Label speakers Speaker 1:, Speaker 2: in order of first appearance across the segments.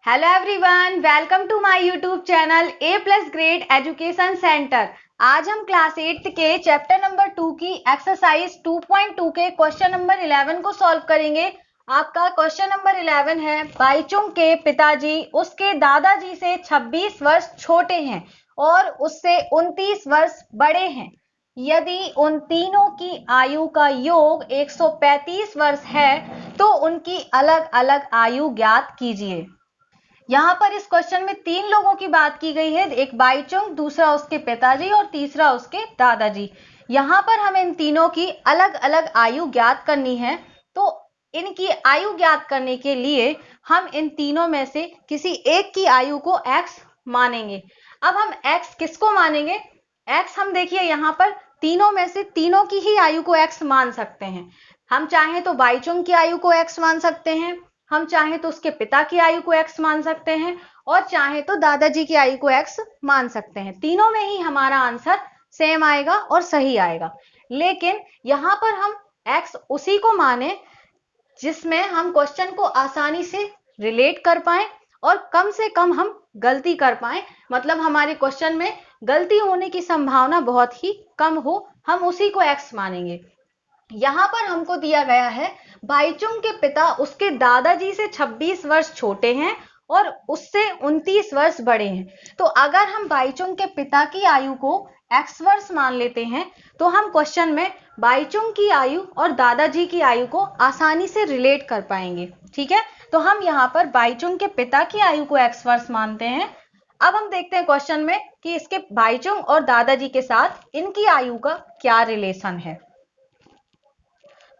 Speaker 1: Hello everyone, welcome to my YouTube channel A plus grade education centre. आज हम class 8 के chapter number 2 की exercise 2.2 के question number 11 को सॉल्व करेंगे। आपका क्वेश्चन नंबर 11 है, बाईचुंग के पिताजी उसके दादाजी से 26 वर्ष छोटे हैं और उससे 29 वर्ष बड़े हैं। यदि उन तीनों की आयु का योग 135 वर्ष है तो उनकी अलग अलग आयु ज्ञात कीजिए। यहाँ पर इस क्वेश्चन में तीन लोगों की बात की गई है, एक बाईचुंग, दूसरा उसके पिताजी और तीसरा उसके दादाजी। यहाँ पर हमें इन तीनों की अलग अलग आयु ज्ञात करनी है। तो इनकी आयु ज्ञात करने के लिए हम इन तीनों में से किसी एक की आयु को x मानेंगे। अब हम x किसको मानेंगे? x हम देखिए यहाँ पर तीनों में से तीनों की ही आयु को x मान सकते हैं। हम चाहें तो बाईचुंग की आयु को x मान सकते हैं, हम चाहें तो उसके पिता की आयु को x मान सकते हैं और चाहे तो दादाजी की आयु को x मान सकते हैं। तीनों में ही हमारा आंसर सेम आएगा और सही आएगा। लेकिन यहाँ पर हम x उसी को माने जिसमें हम क्वेश्चन को आसानी से रिलेट कर पाए और कम से कम हम गलती कर पाए, मतलब हमारे क्वेश्चन में गलती होने की संभावना बहुत ही कम हो, हम उसी को x मानेंगे। यहाँ पर हमको दिया गया है बाईचुंग के पिता उसके दादाजी से 26 वर्ष छोटे हैं और उससे 29 वर्ष बड़े हैं। तो अगर हम बाईचुंग के पिता की आयु को x वर्ष मान लेते हैं तो हम क्वेश्चन में बाईचुंग की आयु और दादाजी की आयु को आसानी से रिलेट कर पाएंगे। ठीक है, तो हम यहाँ पर बाईचुंग के पिता की आयु को x वर्ष मानते हैं। अब हम देखते हैं क्वेश्चन में कि इसके बाईचुंग और दादाजी के साथ इनकी आयु का क्या रिलेशन है।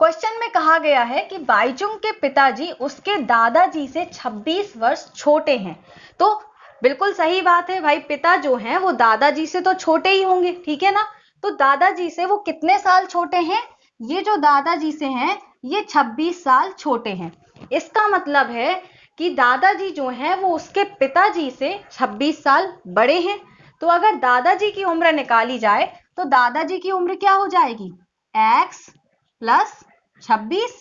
Speaker 1: क्वेश्चन में कहा गया है कि बाईचुंग के पिताजी उसके दादाजी से 26 वर्ष छोटे हैं। तो बिल्कुल सही बात है भाई, पिता जो हैं वो दादाजी से तो छोटे ही होंगे, ठीक है ना। तो दादाजी से वो कितने साल छोटे हैं? ये जो दादाजी से हैं ये 26 साल छोटे हैं। इसका मतलब है कि दादाजी जो हैं वो उसके पिताजी से 26 साल बड़े हैं। तो अगर दादाजी की उम्र निकाली जाए तो दादाजी की उम्र क्या हो जाएगी? x plus 26।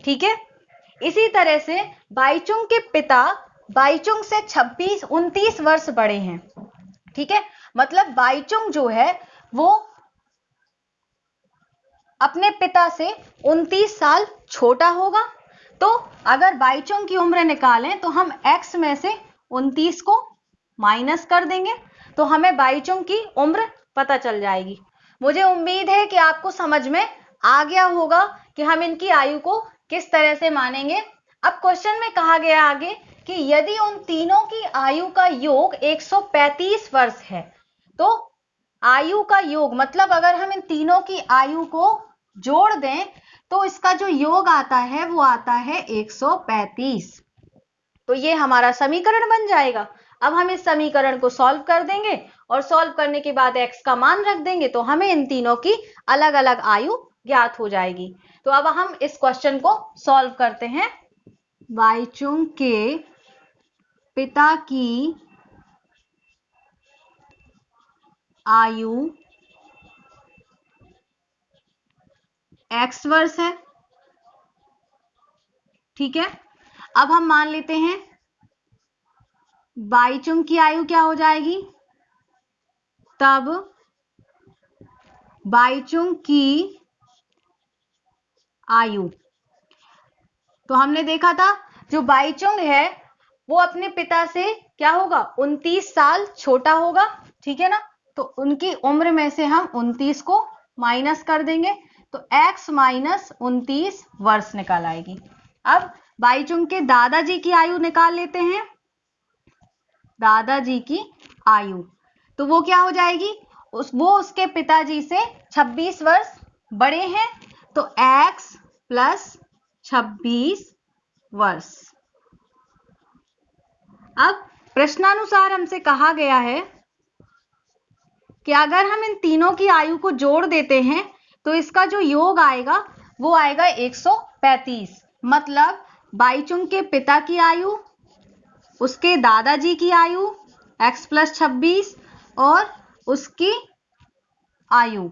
Speaker 1: ठीक है, इसी तरह से बाईचुंग के पिता बाईचुंग से 29 वर्ष बड़े हैं। ठीक है, मतलब बाईचुंग जो है वो अपने पिता से 29 साल छोटा होगा। तो अगर बाईचुंग की उम्र निकालें तो हम x में से 29 को माइनस कर देंगे तो हमें बाईचुंग की उम्र पता चल जाएगी। मुझे उम्मीद है कि आपको समझ में आ गया होगा कि हम इनकी आयु को किस तरह से मानेंगे। अब क्वेश्चन में कहा गया आगे कि यदि उन तीनों की आयु का योग 135 वर्ष है, तो आयु का योग मतलब अगर हम इन तीनों की आयु को जोड़ दें तो इसका जो योग आता है वो आता है 135। तो ये हमारा समीकरण बन जाएगा। अब हम इस समीकरण को सॉल्व कर देंगे और सॉल्व करने के बाद x का मान रख देंगे तो हमें इन तीनों की अलग अलग आयु ज्ञात हो जाएगी। तो अब हम इस क्वेश्चन को सॉल्व करते हैं। बाईचुंग के पिता की आयु x वर्ष है। ठीक है, अब हम मान लेते हैं बाईचुंग की आयु क्या हो जाएगी, तब बाईचुंग की आयु, तो हमने देखा था जो बाईचुंग है वो अपने पिता से क्या होगा, 29 साल छोटा होगा। ठीक है ना, तो उनकी उम्र में से हम 29 को माइनस कर देंगे तो x माइनस 29 वर्ष निकाल आएगी। अब बाईचुंग के दादाजी की आयु निकाल लेते हैं। दादाजी की आयु तो वो क्या हो जाएगी, वो उसके पिताजी से 26 वर्ष बड़े हैं, तो x प्लस 26 वर्ष। अब प्रश्नानुसार हमसे कहा गया है कि अगर हम इन तीनों की आयु को जोड़ देते हैं तो इसका जो योग आएगा वो आएगा 135। मतलब बाईचुंग के पिता की आयु, उसके दादाजी की आयु x प्लस 26 और उसकी आयु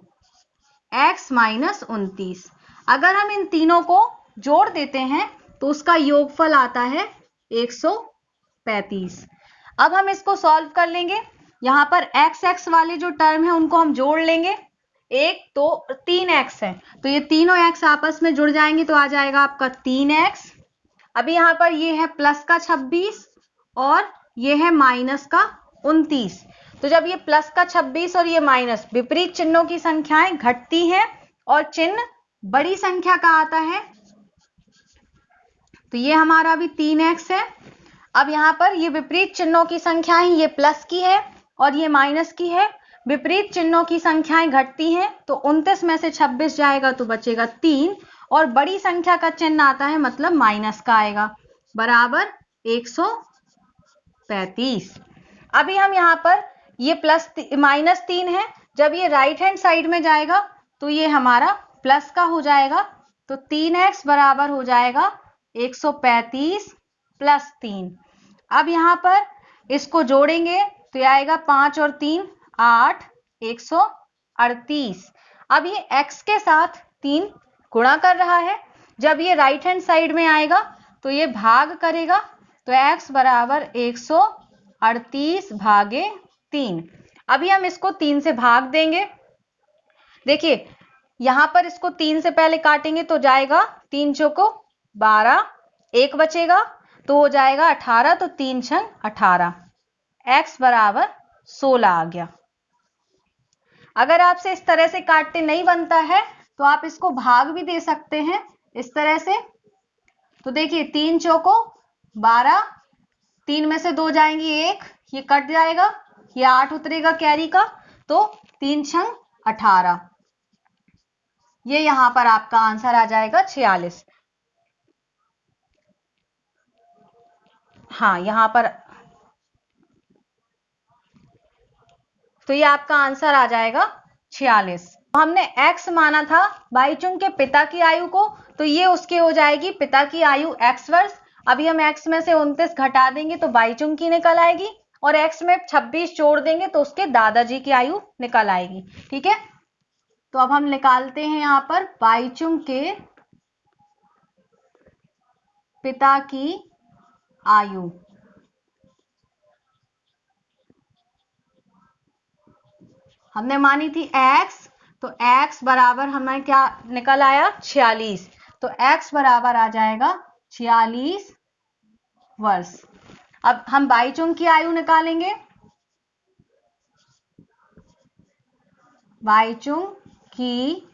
Speaker 1: x माइनस 29। अगर हम इन तीनों को जोड़ देते हैं तो उसका योगफल आता है 135। 135। अब हम इसको सॉल्व कर लेंगे। यहाँ पर एक्स एक्स वाले जो टर्म है उनको हम जोड़ लेंगे। 1 2 3 एक्स है, तो ये तीनों एक्स आपस में जुड़ जाएंगे तो आ जाएगा आपका 3x। अभी यहाँ पर ये है प्लस का 26 और ये है माइनस का 29। तो जब ये प्लस का 26 और ये माइनस, विपरीत चिन्हों की संख्याएं घटती हैं और चिन्ह बड़ी संख्या का आता है, तो ये हमारा अभी 3x है। अब यहाँ पर ये विपरीत चिन्हों की संख्याएं, ये प्लस की है और ये माइनस की है। विपरीत चिन्हों की संख्याएं घटती हैं तो 29 में से 26 जाएगा तो बचेगा 3 और बड़ी संख्या का चिन्ह आता है मतलब माइनस का आएगा, बराबर 135। अभी हम यहाँ पर ये -3 है, जब ये राइट हैंड साइड में जाएगा तो ये हमारा प्लस का हो जाएगा, तो 3x बराबर हो जाएगा 135 + 3। अब यहाँ पर इसको जोड़ेंगे तो ये आएगा 5 और 3 8, 138। अब ये x के साथ 3 गुणा कर रहा है, जब ये राइट हैंड साइड में आएगा तो ये भाग करेगा, तो x बराबर 138/3। अभी हम इसको 3 से भाग देंगे। देखिए यहां पर इसको 3 से पहले काटेंगे तो जाएगा 3 चौको 12, 1 बचेगा तो हो जाएगा 18, तो 3 छंग 18, x बराबर 16 आ गया। अगर आपसे इस तरह से काटते नहीं बनता है तो आप इसको भाग भी दे सकते हैं इस तरह से। तो देखिए 3 चौको 12, 3 में से 2 जाएंगी 1, ये कट जाएगा, ये 8 उतरेगा कैरी का, तो 3 छंग 18। ये यहां पर आपका आंसर आ जाएगा 46। हाँ यहां पर, तो ये आपका आंसर आ जाएगा 46। हमने x माना था बाईचुंग के पिता की आयु को, तो ये उसके हो जाएगी पिता की आयु x वर्ष। अभी हम x में से 29 घटा देंगे तो बाईचुंग की निकल आएगी और x में 26 जोड़ देंगे तो उसके दादाजी की आयु निकल आएगी। ठीक है, तो अब हम निकालते हैं यहाँ पर बाईचुंग के पिता की आयु। हमने मानी थी x, तो x बराबर हमें क्या निकल आया 46, तो x बराबर आ जाएगा 46 वर्ष। अब हम बाईचुंग की आयु निकालेंगे। बाईचुंग की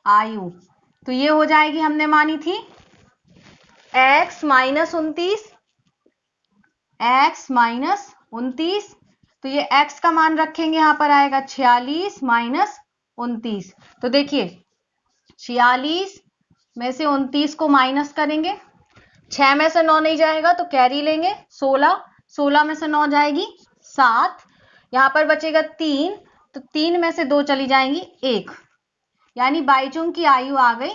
Speaker 1: आयु तो ये हो जाएगी, हमने मानी थी x - 29, x - 29, तो ये x का मान रखेंगे, यहां पर आएगा 46 - 29। तो देखिए 46 में से 29 को माइनस करेंगे, 6 में से 9 नहीं जाएगा तो कैरी लेंगे, 16, 16 में से 9 जाएगी 7, यहां पर बचेगा 3, तो 3 में से 2 चली जाएंगी 1, यानी बाईचुंग की आयु आ गई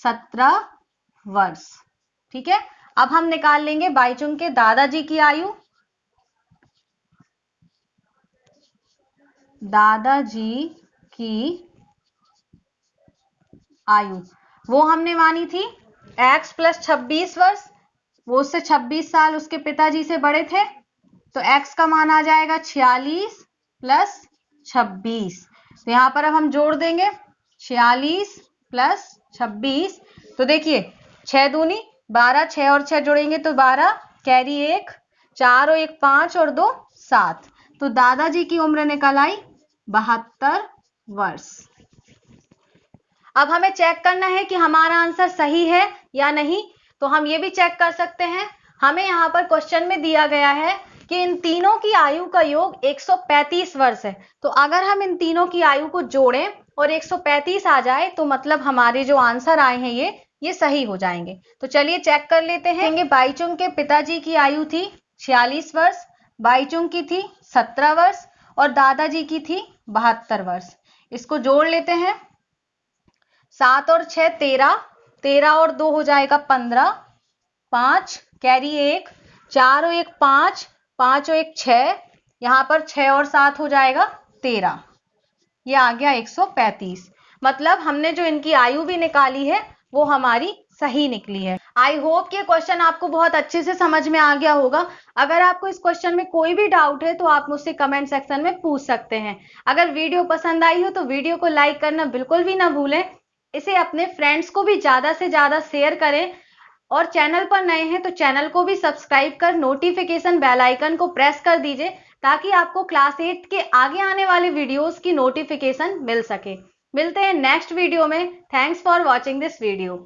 Speaker 1: 17 वर्ष। ठीक है, अब हम निकाल लेंगे बाईचुंग के दादाजी की आयु। दादाजी की आयु वो हमने मानी थी x + 26 वर्ष, वो उससे 26 साल उसके पिताजी से बड़े थे, तो x का मान आ जाएगा 46 + 26। तो यहां पर अब हम जोड़ देंगे 46 + 26, तो देखिए 6 दूनी 12, 6 और 6 जोड़ेंगे तो 12, कैरी 1, 4 और 1 5 और 2 7, तो दादाजी की उम्र निकल आई 72 वर्ष। अब हमें चेक करना है कि हमारा आंसर सही है या नहीं, तो हम ये भी चेक कर सकते हैं। हमें यहाँ पर क्वेश्चन में दिया गया है कि इन तीनों की आयु का योग 135 वर्ष है, तो अगर हम इन तीनों की आयु को जोड़ें और 135 आ जाए तो मतलब हमारे जो आंसर आए हैं ये सही हो जाएंगे। तो चलिए चेक कर लेते हैं। बाईचुंग के पिताजी की आयु थी 46 वर्ष, बाईचुंग की थी 17 वर्ष और दादाजी की थी 72 वर्ष। इसको जोड़ लेते हैं, 7 और 6 13, 13 और 2 हो जाएगा 15, 5 कैरी 1, 4 और 1 5, 5 और 1 6, यहाँ पर 6 और 7 हो जाएगा 13, ये आ गया 135। मतलब हमने जो इनकी आयु भी निकाली है वो हमारी सही निकली है। आई होप कि ये क्वेश्चन आपको बहुत अच्छे से समझ में आ गया होगा। अगर आपको इस क्वेश्चन में कोई भी डाउट है तो आप मुझसे कमेंट सेक्शन में पूछ सकते हैं। अगर वीडियो पसंद आई हो तो वीडियो को लाइक करना बिल्कुल भी ना भूलें। इसे अपने फ्रेंड्स को भी ज्यादा से ज्यादा शेयर करें और चैनल पर नए हैं तो चैनल को भी सब्सक्राइब कर नोटिफिकेशन बेल आइकन को प्रेस कर दीजिए ताकि आपको क्लास 8 के आगे आने वाले वीडियोस की नोटिफिकेशन मिल सके। मिलते हैं नेक्स्ट वीडियो में। Thanks for watching this video.